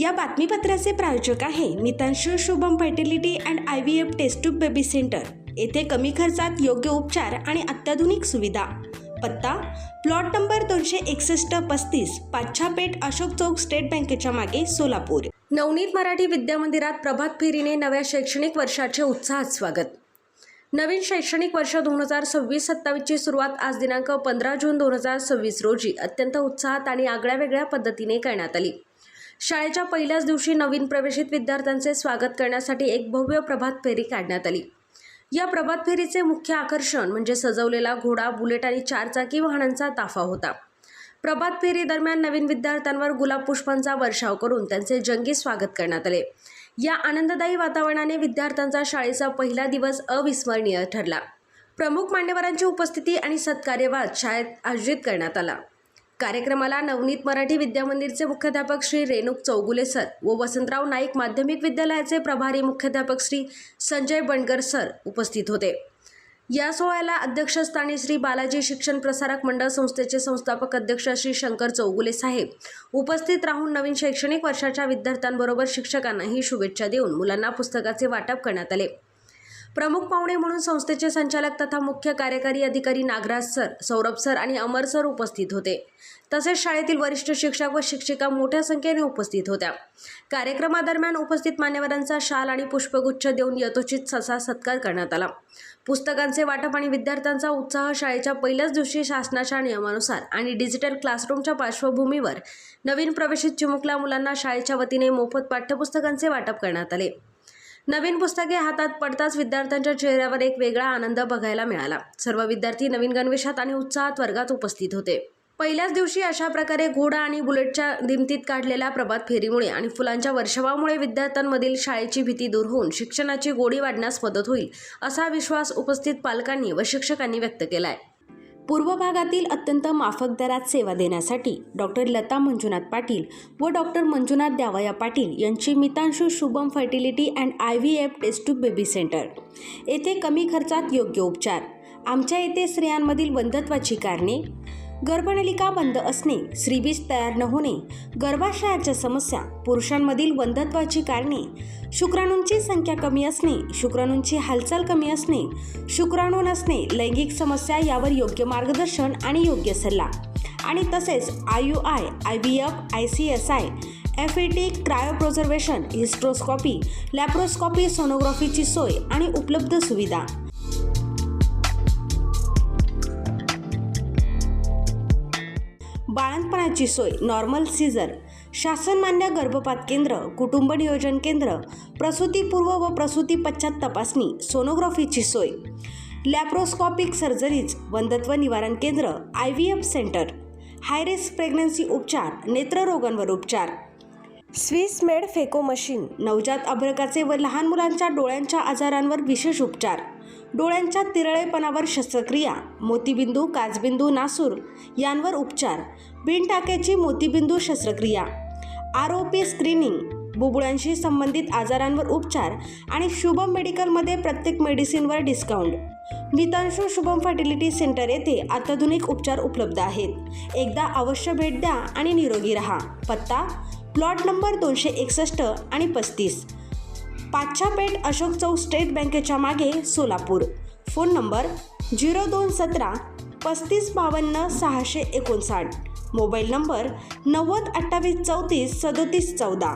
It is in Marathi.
या बातमीपत्राचे प्रायोजक आहे Mitanshu Shubham fertility and IVF test tube baby centre. येथे कमी खर्चात योग्य उपचार आणि अत्याधुनिक सुविधा। पत्ता plot number 261-35 Pachhapeth Ashok Chowk state बँकेच्या मागे सोलापूर। नवनीत मराठी विद्यामंदिरात प्रभात फेरीने नव्या शैक्षणिक वर्षाचे उत्साहात स्वागत। नवीन शैक्षणिक वर्ष 2026-27 ची सुरुवात आज दिनांक 15 जून 2026 रोजी अत्यंत उत्साहात आणि आगळ्यावेगळ्या पद्धतीने करण्यात आली। शाळेच्या पहिल्याच दिवशी नवीन प्रवेशित विद्यार्थ्यांचे स्वागत करण्यासाठी एक भव्य प्रभात फेरी काढण्यात आली। या प्रभात फेरीचे मुख्य आकर्षण म्हणजे सजवलेला घोडा, बुलेट आणि चारचाकी वाहनांचा ताफा होता। प्रभात फेरी दरम्यान नवीन विद्यार्थ्यांवर गुलाब पुष्पांचा वर्षाव करून त्यांचे जंगी स्वागत करण्यात आले। या आनंददायी वातावरणाने विद्यार्थ्यांचा शाळेचा पहिला दिवस अविस्मरणीय ठरला। प्रमुख मान्यवरांची उपस्थिती आणि सत्कार्यवाद शाळेत आयोजित करण्यात आला। कार्यक्रमाला नवनीत मराठी विद्यामंदिरचे मुख्याध्यापक श्री रेणुक चौगुले सर व वसंतराव नाईक माध्यमिक विद्यालयाचे प्रभारी मुख्याध्यापक श्री संजय बंडगर सर उपस्थित होते। या सोहळ्याला अध्यक्षस्थानी श्री बालाजी शिक्षण प्रसारक मंडळ संस्थेचे संस्थापक अध्यक्ष श्री शंकर चौगुले साहेब उपस्थित राहून नवीन शैक्षणिक वर्षाच्या विद्यार्थ्यांबरोबर शिक्षकांनाही शुभेच्छा देऊन मुलांना पुस्तकाचे वाटप करण्यात आले। प्रमुख पाहुणे म्हणून संस्थेचे संचालक तथा मुख्य कार्यकारी अधिकारी नागराज सर, सौरभ सर आणि अमर सर उपस्थित होते। तसेच शाळेतील वरिष्ठ शिक्षक व शिक्षिका मोठ्या संख्येने उपस्थित होत्या। कार्यक्रमादरम्यान उपस्थित मान्यवरांचा शाल आणि पुष्पगुच्छ देऊन यथोचित सत्कार करण्यात आला। पुस्तकांचे वाटप आणि विद्यार्थ्यांचा उत्साह शाळेच्या पहिल्याच दिवशी शासनाच्या नियमानुसार आणि डिजिटल क्लासरूमच्या पार्श्वभूमीवर नवीन प्रवेशित चिमुकल्या मुलांना शाळेच्या वतीने मोफत पाठ्यपुस्तकांचे वाटप करण्यात आले। नवीन पुस्तके हातात पडताच विद्यार्थ्यांच्या चेहऱ्यावर एक वेगळा आनंद बघायला मिळाला। सर्व विद्यार्थी नवीन गणवेशात आणि उत्साहात वर्गात उपस्थित होते। पहिल्याच दिवशी अशा प्रकारे घोडा आणि बुलेटच्या दिमतीत काढलेल्या प्रभात फेरीमुळे आणि फुलांच्या वर्षावामुळे विद्यार्थ्यांमधील शाळेची भीती दूर होऊन शिक्षणाची गोडी वाढण्यास मदत होईल असा विश्वास उपस्थित पालकांनी व शिक्षकांनी व्यक्त केला आहे। पूर्व भागातील अत्यंत माफक दरात सेवा देण्यासाठी डॉक्टर लता मंजुनाथ पाटील व डॉक्टर मंजुनाथ द्यावया पाटील यांची Mitanshu Shubham fertility and IVF test tube baby centre. येथे कमी खर्चात योग्य उपचार। आमच्या येथे स्त्रियांमधील वंध्यत्वाची कारणे, गर्भनलिका बंद असणे, श्रीबीज तयार न होणे, गर्भाशयाच्या समस्या, पुरुषांमधील वंध्यत्वाची कारणे, शुक्राणूंची संख्या कमी असणे, शुक्राणूंची हालचाल कमी असणे, शुक्राणू नसणे, लैंगिक समस्या यावर योग्य मार्गदर्शन आणि योग्य सल्ला आणि तसेच IUI, IVF, ICSI, FET, क्रायोप्रिझर्वेशन, हिस्ट्रोस्कॉपी, लॅप्रोस्कॉपी, सोनोग्राफीची सोय आणि उपलब्ध सुविधा। बाळंतपणाची सोय, नॉर्मल सीझर, शासनमान्य गर्भपात केंद्र, कुटुंब नियोजन केंद्र, प्रसूतीपूर्व व प्रसूती पश्चात तपासणी, सोनोग्राफीची सोय, लॅप्रोस्कॉपिक सर्जरीज, वंध्यत्व निवारण केंद्र, IVF centre, high risk pregnancy उपचार, नेत्ररोगांवर उपचार, स्विस मेड फेको मशीन, नवजात अर्भकाचे व लहान मुलांच्या डोळ्यांच्या आजारांवर विशेष उपचार, डोळ्यांच्या तिरळेपणावर शस्त्रक्रिया, मोतीबिंदू, काचबिंदू, नासूर यांवर उपचार, बिनटाक्याची मोतीबिंदू शस्त्रक्रिया, ROP स्क्रीनिंग, बुबुळांशी संबंधित आजारांवर उपचार आणि शुभम मेडिकलमध्ये प्रत्येक मेडिसिनवर डिस्काउंट। मितांशू शुभम फर्टिलिटी सेंटर येथे अत्याधुनिक उपचार उपलब्ध आहेत। एकदा अवश्य भेट द्या आणि निरोगी रहा। पत्ता प्लॉट नंबर 261 आणि 35 पाच्छापेठ अशोक चौक स्टेट बँकेच्या मागे Solapur. Phone number 0217 35 52 659, mobile number 90 28 34 37 14।